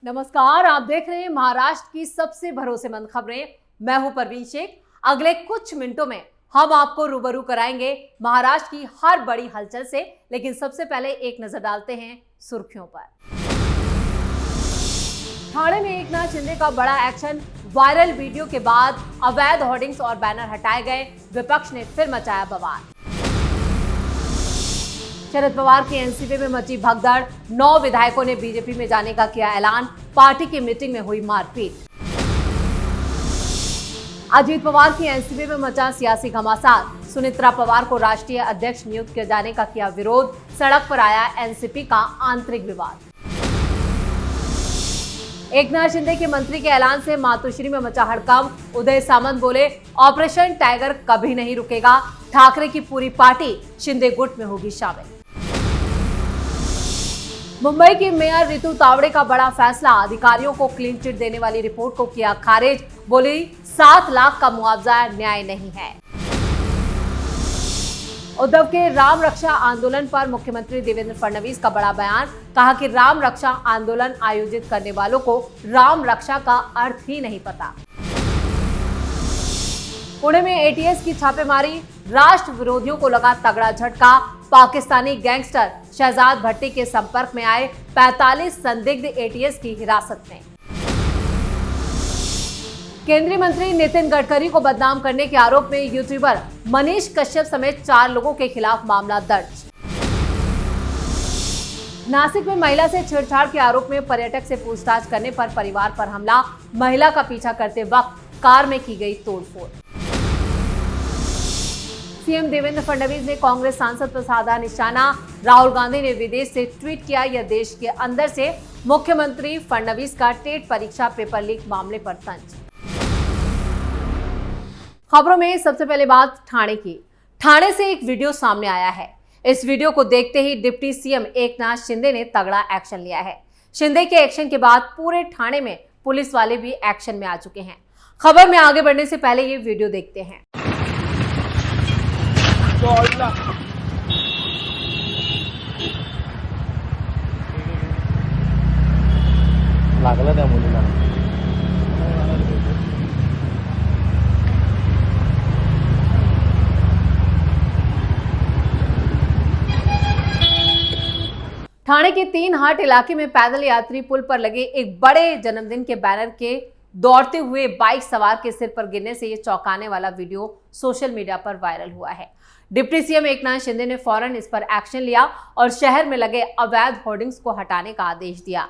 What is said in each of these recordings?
नमस्कार, आप देख रहे हैं महाराष्ट्र की सबसे भरोसेमंद खबरें। मैं हूं परवीन शेख। अगले कुछ मिनटों में हम आपको रूबरू कराएंगे महाराष्ट्र की हर बड़ी हलचल से, लेकिन सबसे पहले एक नजर डालते हैं सुर्खियों पर। ठाणे में एकनाथ शिंदे का बड़ा एक्शन। वायरल वीडियो के बाद अवैध होर्डिंग्स और बैनर हटाए गए। विपक्ष ने फिर मचाया बवाल। शरद पवार की एनसीपी में मची भगदड़। 9 विधायकों ने बीजेपी में जाने का किया ऐलान। पार्टी की मीटिंग में हुई मारपीट। अजीत पवार की एनसीपी में मचा सियासी घमासान। सुनेत्रा पवार को राष्ट्रीय अध्यक्ष नियुक्त किए जाने का किया विरोध। सड़क पर आया एनसीपी का आंतरिक विवाद। एकनाथ शिंदे के मंत्री के ऐलान से मातोश्री में मचा हड़कंप। उदय सामंत बोले, ऑपरेशन टाइगर कभी नहीं रुकेगा। ठाकरे की पूरी पार्टी शिंदे गुट में होगी शामिल। मुंबई की मेयर रितु तावड़े का बड़ा फैसला। अधिकारियों को क्लीन चिट देने वाली रिपोर्ट को किया खारिज। बोली, 7 लाख का मुआवजा न्याय नहीं है। उद्धव के राम रक्षा आंदोलन पर मुख्यमंत्री देवेंद्र फडणवीस का बड़ा बयान। कहा कि राम रक्षा आंदोलन आयोजित करने वालों को राम रक्षा का अर्थ ही नहीं पता। पुणे में एटीएस की छापेमारी। राष्ट्र विरोधियों को लगा तगड़ा झटका। पाकिस्तानी गैंगस्टर शहजाद भट्टी के संपर्क में आए 45 संदिग्ध एटीएस की हिरासत में। केंद्रीय मंत्री नितिन गडकरी को बदनाम करने के आरोप में यूट्यूबर मनीष कश्यप समेत 4 लोगों के खिलाफ मामला दर्ज। नासिक में महिला से छेड़छाड़ के आरोप में पर्यटक से पूछताछ करने पर परिवार पर हमला। महिला का पीछा करते वक्त कार में की गई तोड़फोड़। सीएम देवेंद्र फडणवीस ने कांग्रेस सांसद पर साधा निशाना। राहुल गांधी ने विदेश से ट्वीट किया, यह देश के अंदर से मुख्यमंत्री फडणवीस का टेट परीक्षा पेपर लीक मामले पर तंज। खबरों में सबसे पहले बात ठाणे की। ठाणे से एक वीडियो सामने आया है। इस वीडियो को देखते ही डिप्टी सीएम एकनाथ शिंदे ने तगड़ा एक्शन लिया है। शिंदे के एक्शन के बाद पूरे ठाणे में पुलिस वाले भी एक्शन में आ चुके हैं। खबर में आगे बढ़ने से पहले ये वीडियो देखते हैं। लागलं त्या मुलीला। ठाणे के 3 हाट इलाके में पैदल यात्री पुल पर लगे एक बड़े जन्मदिन के बैनर के दौड़ते हुए बाइक सवार के सिर पर गिरने से ये चौंकाने वाला वीडियो सोशल मीडिया पर वायरल हुआ है। डिप्टी सीएम एकनाथ शिंदे ने फौरन इस पर एक्शन लिया और शहर में लगे अवैध होर्डिंग्स को हटाने का आदेश दिया।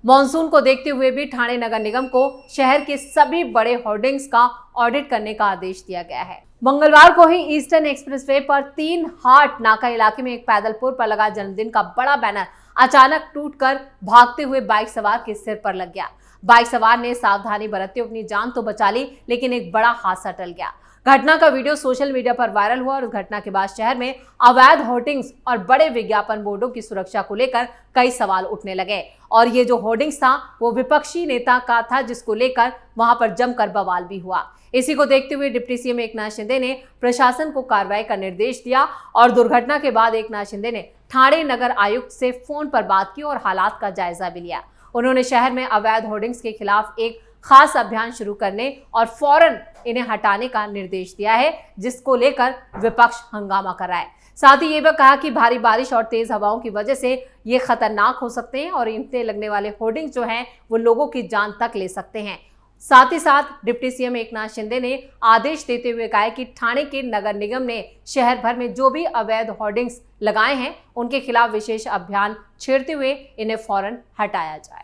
मॉनसून को देखते हुए भी ठाणे नगर निगम को शहर के सभी बड़े होर्डिंग्स का ऑडिट करने का आदेश दिया गया है। मंगलवार को ही ईस्टर्न एक्सप्रेसवे पर 3 हाट नाका इलाके में एक पैदल पुल पर लगा जन्मदिन का बड़ा बैनर अचानक टूटकर भागते हुए बाइक सवार के सिर पर लग गया। बाइक सवार ने सावधानी बरतते अपनी जान तो बचा ली, लेकिन एक बड़ा हादसा टल गया। घटना का वीडियो सोशल मीडिया पर वायरल हुआ और इस घटना के बाद शहर में अवैध होर्डिंग्स और बड़े विज्ञापन बोर्डों की सुरक्षा को लेकर कई सवाल उठने लगे। और ये जो होर्डिंग्स था वो विपक्षी नेता का था, जिसको लेकर वहां पर जमकर बवाल भी हुआ। इसी को देखते हुए डिप्टी सीएम एकनाथ शिंदे ने प्रशासन को कार्रवाई का निर्देश दिया और दुर्घटना के बाद एकनाथ शिंदे ने ठाणे नगर आयुक्त से फोन पर बात की और हालात का जायजा भी लिया। उन्होंने शहर में अवैध होर्डिंग्स के खिलाफ एक खास अभियान शुरू करने और फौरन इन्हें हटाने का निर्देश दिया है, जिसको लेकर विपक्ष हंगामा कर रहा है। साथ ही ये भी कहा कि भारी बारिश और तेज हवाओं की वजह से ये खतरनाक हो सकते हैं और इनसे लगने वाले होर्डिंग जो हैं वो लोगों की जान तक ले सकते हैं। साथ ही साथ डिप्टी सीएम एकनाथ शिंदे ने आदेश देते हुए कहा कि ठाणे के नगर निगम ने शहर भर में जो भी अवैध होर्डिंग्स लगाए हैं उनके खिलाफ विशेष अभियान छेड़ते हुए इन्हें फौरन हटाया जाए।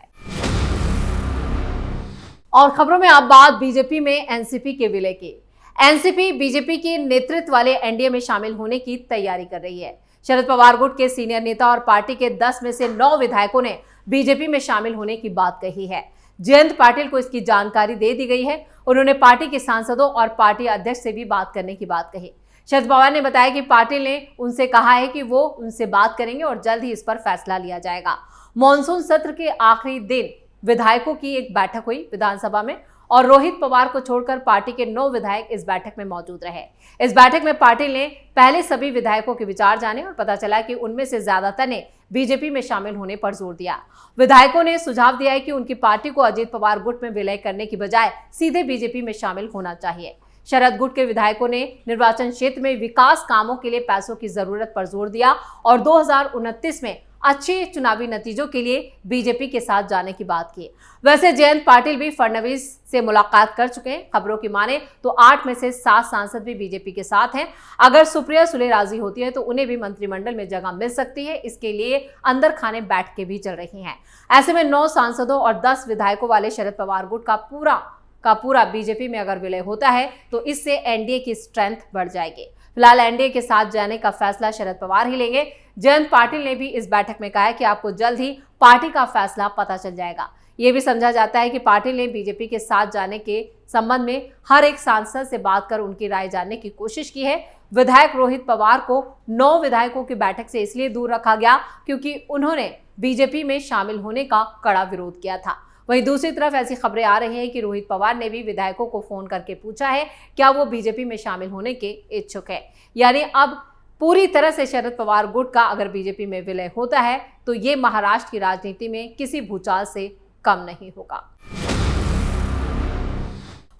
और खबरों में अब बात बीजेपी में एनसीपी के विलय की। एनसीपी बीजेपी के नेतृत्व वाले एनडीए में शामिल होने की तैयारी कर रही है। शरद पवार गुट के सीनियर नेता और पार्टी के 10 में से 9 विधायकों ने बीजेपी में शामिल होने की बात कही है। जयंत पाटिल को इसकी जानकारी दे दी गई है। उन्होंने पार्टी के सांसदों और पार्टी अध्यक्ष से भी बात करने की बात कही। शरद पवार ने बताया कि पाटिल ने उनसे कहा है कि वो उनसे बात करेंगे और जल्द ही इस पर फैसला लिया जाएगा। मॉनसून सत्र के आखिरी दिन विधायकों की एक बैठक हुई विधानसभा में और रोहित पवार को छोड़कर पार्टी के 9 विधायक इस बैठक में मौजूद रहे। इस बैठक में पार्टी ने पहले सभी विधायकों के विचार जाने और पता चला कि उनमें से ज्यादातर ने बीजेपी में शामिल होने पर जोर दिया। विधायकों ने सुझाव दिया है कि उनकी पार्टी को अजीत पवार गुट में विलय करने की बजाय सीधे बीजेपी में शामिल होना चाहिए। शरद गुट के विधायकों ने निर्वाचन क्षेत्र में विकास कामों के लिए पैसों की जरूरत पर जोर दिया और 2029 में अच्छे चुनावी नतीजों के लिए बीजेपी के साथ जाने की बात की। वैसे जयंत पाटिल भी फडणवीस से मुलाकात कर चुके हैं। खबरों की माने तो 8 में से 7 सांसद भी बीजेपी के साथ हैं। अगर सुप्रिया सुले राजी होती है तो उन्हें भी मंत्रिमंडल में जगह मिल सकती है। इसके लिए अंदर खाने बैठकें भी चल रही हैं। ऐसे में 9 सांसदों और 10 विधायकों वाले शरद पवार गुट का पूरा बीजेपी में अगर विलय होता है तो इससे एनडीए की स्ट्रेंथ बढ़ जाएगी। फिलहाल एनडीए के साथ जाने का फैसला शरद पवार ही लेंगे। जयंत पाटिल ने भी इस बैठक में कहा है कि आपको जल्द ही पार्टी का फैसला पता चल जाएगा। ये भी समझा जाता है कि पाटिल ने बीजेपी के साथ जाने के संबंध में हर एक सांसद से बात कर उनकी राय जानने की कोशिश की है। विधायक रोहित पवार को 9 विधायकों की बैठक से इसलिए दूर रखा गया क्योंकि उन्होंने बीजेपी में शामिल होने का कड़ा विरोध किया था। वहीं दूसरी तरफ ऐसी खबरें आ रही हैं कि रोहित पवार ने भी विधायकों को फोन करके पूछा है क्या वो बीजेपी में शामिल होने के इच्छुक है। यानी अब पूरी तरह से शरद पवार गुट का अगर बीजेपी में विलय होता है तो ये महाराष्ट्र की राजनीति में किसी भूचाल से कम नहीं होगा।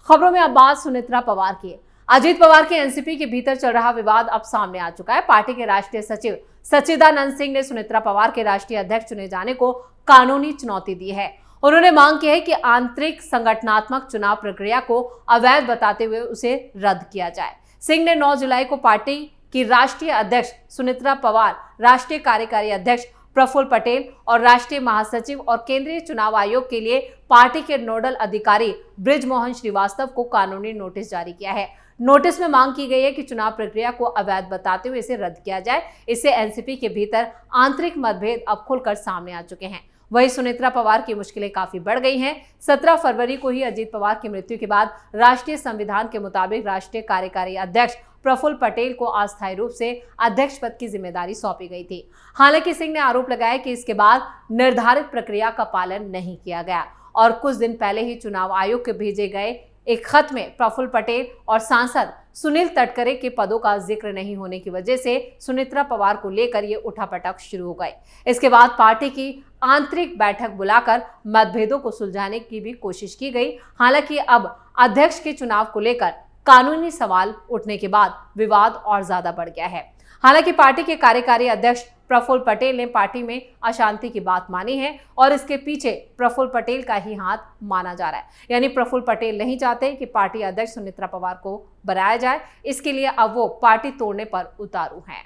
खबरों में अब बात सुनेत्रा पवार की। अजीत पवार के एनसीपी के भीतर चल रहा विवाद अब सामने आ चुका है। पार्टी के राष्ट्रीय सचिव सच्चिदानंद सिंह ने सुनेत्रा पवार के राष्ट्रीय अध्यक्ष चुने जाने को कानूनी चुनौती दी है। उन्होंने मांग की है कि आंतरिक संगठनात्मक चुनाव प्रक्रिया को अवैध बताते हुए उसे रद्द किया जाए। सिंह ने 9 जुलाई को पार्टी की राष्ट्रीय अध्यक्ष सुनेत्रा पवार, राष्ट्रीय कार्यकारी अध्यक्ष प्रफुल्ल पटेल और राष्ट्रीय महासचिव और केंद्रीय चुनाव आयोग के लिए पार्टी के नोडल अधिकारी ब्रिजमोहन श्रीवास्तव को कानूनी नोटिस जारी किया है। नोटिस में मांग की गई है कि चुनाव प्रक्रिया को अवैध बताते हुए इसे रद्द किया जाए। इससे एनसीपी के भीतर आंतरिक मतभेद अब खुलकर सामने आ चुके हैं। वहीं सुनेत्रा पवार की मुश्किलें काफी बढ़ गई हैं। 17 फरवरी को ही अजीत पवार की मृत्यु के बाद राष्ट्रीय संविधान के मुताबिक राष्ट्रीय कार्यकारी अध्यक्ष प्रफुल्ल पटेल को अस्थायी रूप से अध्यक्ष पद की जिम्मेदारी सौंपी गई थी। हालांकि सिंह ने आरोप लगाया कि इसके बाद निर्धारित प्रक्रिया का पालन नहीं किया गया और कुछ दिन पहले ही चुनाव आयोग के भेजे गए एक खत में प्रफुल्ल पटेल और सांसद सुनील तटकरे के पदों का जिक्र नहीं होने की वजह से सुनेत्रा पवार को लेकर ये उठापटक शुरू हो गई। इसके बाद पार्टी की आंतरिक बैठक बुलाकर मतभेदों को सुलझाने की भी कोशिश की गई। हालांकि अब अध्यक्ष के चुनाव को लेकर कानूनी सवाल उठने के बाद विवाद और ज्यादा बढ़ गया है। हालांकि पार्टी के कार्यकारी अध्यक्ष प्रफुल्ल पटेल ने पार्टी में अशांति की बात मानी है और इसके पीछे प्रफुल्ल पटेल का ही हाथ माना जा रहा है। यानी प्रफुल्ल पटेल नहीं चाहते कि पार्टी अध्यक्ष सुनेत्रा पवार को बनाया जाए। इसके लिए अब वो पार्टी तोड़ने पर उतारू हैं।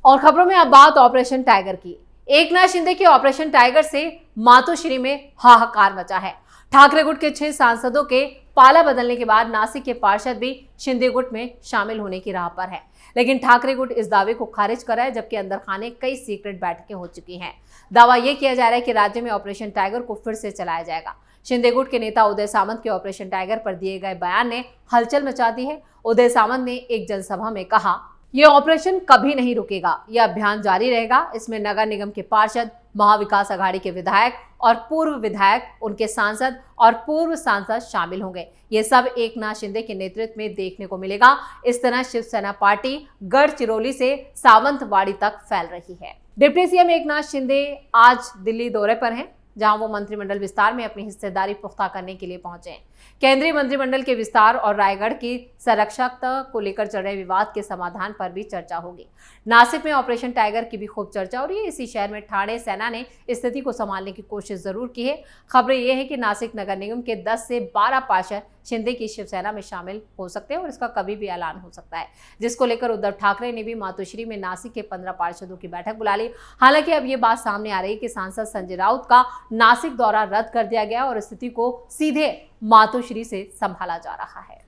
और खबरों में अब बात ऑपरेशन टाइगर की। एकनाथ शिंदे के ऑपरेशन टाइगर से मातोश्री में हाहाकार मचा है। ठाकरे गुट के 6 सांसदों के पाला बदलने के बाद नासिक के पार्षद भी शिंदे गुट में शामिल होने की राह पर है, लेकिन ठाकरे गुट इस दावे को खारिज कर रहा है, जबकि अंदर खाने कई सीक्रेट बैठकें हो चुकी हैं। दावा यह किया जा रहा है कि राज्य में ऑपरेशन टाइगर को फिर से चलाया जाएगा। शिंदे गुट के नेता उदय सामंत के ऑपरेशन टाइगर पर दिए गए बयान ने हलचल मचा दी है। उदय सामंत ने एक जनसभा में कहा, यह ऑपरेशन कभी नहीं रुकेगा, यह अभियान जारी रहेगा। इसमें नगर निगम के पार्षद, महाविकास अघाड़ी के विधायक और पूर्व विधायक, उनके सांसद और पूर्व सांसद शामिल होंगे। ये सब एकनाथ शिंदे के नेतृत्व में देखने को मिलेगा। इस तरह शिवसेना पार्टी गढ़चिरौली से सावंतवाड़ी तक फैल रही है। डिप्टी सीएम एकनाथ शिंदे आज दिल्ली दौरे पर हैं, जहां वो मंत्रिमंडल विस्तार में अपनी हिस्सेदारी पुख्ता करने के लिए पहुंचे हैं। केंद्रीय मंत्रिमंडल के विस्तार और रायगढ़ की संरक्षकता को लेकर चल रहे विवाद के समाधान पर भी चर्चा होगी। नासिक में ऑपरेशन टाइगर की भी खूब चर्चा हो रही है। इसी शहर में ठाणे सेना ने स्थिति को संभालने की कोशिश जरूर की है। खबरें ये है कि नासिक नगर निगम के 10 से 12 पार्षद शिंदे की शिवसेना में शामिल हो सकते हैं और इसका कभी भी ऐलान हो सकता है, जिसको लेकर उद्धव ठाकरे ने भी मातोश्री में नासिक के 15 पार्षदों की बैठक बुला ली। हालांकि अब ये बात सामने आ रही है कि सांसद संजय राउत का नासिक दौरा रद्द कर दिया गया और स्थिति को सीधे मातोश्री से संभाला जा रहा है।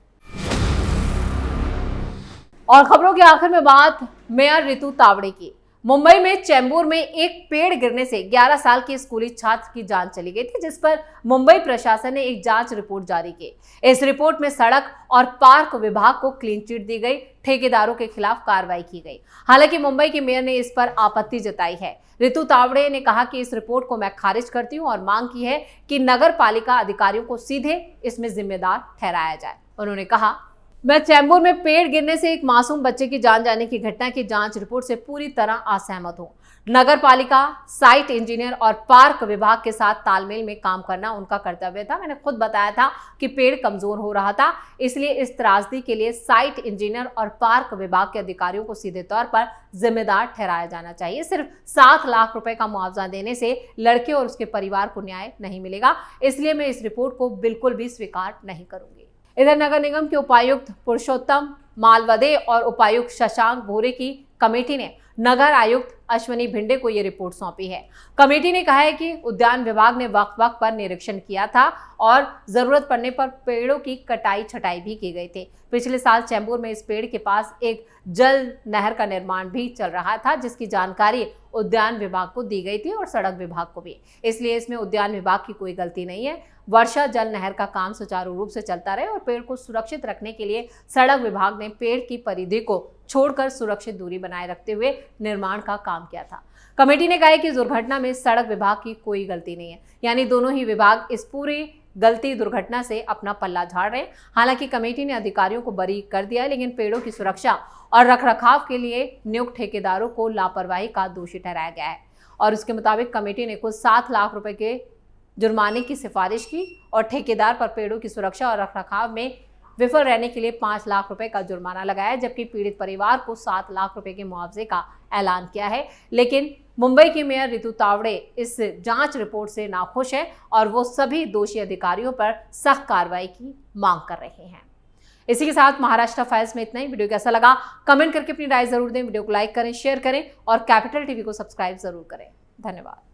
और खबरों के आखिर में बात मेयर ऋतु तावड़े की। मुंबई में चेंबूर में एक पेड़ गिरने से 11 साल की स्कूली छात्र की जान चली गई थी, जिस पर मुंबई प्रशासन ने एक जांच रिपोर्ट जारी की। इस रिपोर्ट में सड़क और पार्क विभाग को क्लीन चिट दी गई, ठेकेदारों के खिलाफ कार्रवाई की गई। हालांकि मुंबई के मेयर ने इस पर आपत्ति जताई है। ऋतु तावड़े ने कहा कि इस रिपोर्ट को मैं खारिज करती हूं और मांग की है कि नगर पालिका अधिकारियों को सीधे इसमें जिम्मेदार ठहराया जाए। उन्होंने कहा, मैं चेंबूर में पेड़ गिरने से एक मासूम बच्चे की जान जाने की घटना की जांच रिपोर्ट से पूरी तरह असहमत हूं। नगर पालिका, साइट इंजीनियर और पार्क विभाग के साथ तालमेल में काम करना उनका कर्तव्य था। मैंने खुद बताया था कि पेड़ कमजोर हो रहा था, इसलिए इस त्रासदी के लिए साइट इंजीनियर और पार्क विभाग के अधिकारियों को सीधे तौर पर जिम्मेदार ठहराया जाना चाहिए। सिर्फ 7 लाख रुपए का मुआवजा देने से लड़के और उसके परिवार को न्याय नहीं मिलेगा, इसलिए मैं इस रिपोर्ट को बिल्कुल भी स्वीकार नहीं करूंगी। इधर नगर निगम के उपायुक्त पुरुषोत्तम मालवदे और उपायुक्त शशांक भोरे की कमेटी ने नगर आयुक्त अश्वनी भिंडे को ये रिपोर्ट सौंपी है। कमेटी ने कहा है कि उद्यान विभाग ने वक्त पर निरीक्षण किया था और जरूरत पड़ने पर पेड़ों की कटाई छटाई भी की गई थी। पिछले साल चेंबूर में इस पेड़ के पास एक जल नहर का निर्माण भी चल रहा था, जिसकी जानकारी उद्यान विभाग को दी गई थी और सड़क विभाग को भी। इसलिए इसमें उद्यान विभाग की कोई गलती नहीं है। वर्षा जल नहर का काम सुचारू रूप से चलता रहे और पेड़ को सुरक्षित रखने के लिए सड़क विभाग ने पेड़ की परिधि को छोड़कर सुरक्षित दूरी बनाए रखते हुए निर्माण का काम किया था। कमेटी ने कहा है कि दुर्घटना में सड़क विभाग की कोई गलती नहीं है, यानी दोनों ही विभाग इस पूरी गलती दुर्घटना से अपना पल्ला झाड़ रहे हैं। हालांकि कमेटी ने अधिकारियों को बरी कर दिया है, लेकिन पेड़ों की सुरक्षा और रखरखाव के लिए नियुक्त ठेकेदारों को लापरवाही का दोषी ठहराया गया है और उसके मुताबिक कमेटी ने कुल 7 लाख रुपए के जुर्माने की सिफारिश की और ठेकेदार पर पेड़ों की सुरक्षा और रखरखाव में विफल रहने के लिए 5 लाख रुपए का जुर्माना लगाया, जबकि पीड़ित परिवार को 7 लाख रुपए के मुआवजे का ऐलान किया है। लेकिन मुंबई की मेयर ऋतु तावड़े इस जांच रिपोर्ट से नाखुश है और वो सभी दोषी अधिकारियों पर सख्त कार्रवाई की मांग कर रहे हैं। इसी के साथ महाराष्ट्र फाइल्स में इतना ही। वीडियो कैसा लगा कमेंट करके अपनी राय जरूर दें। वीडियो को लाइक करें, शेयर करें और कैपिटल टीवी को सब्सक्राइब जरूर करें। धन्यवाद।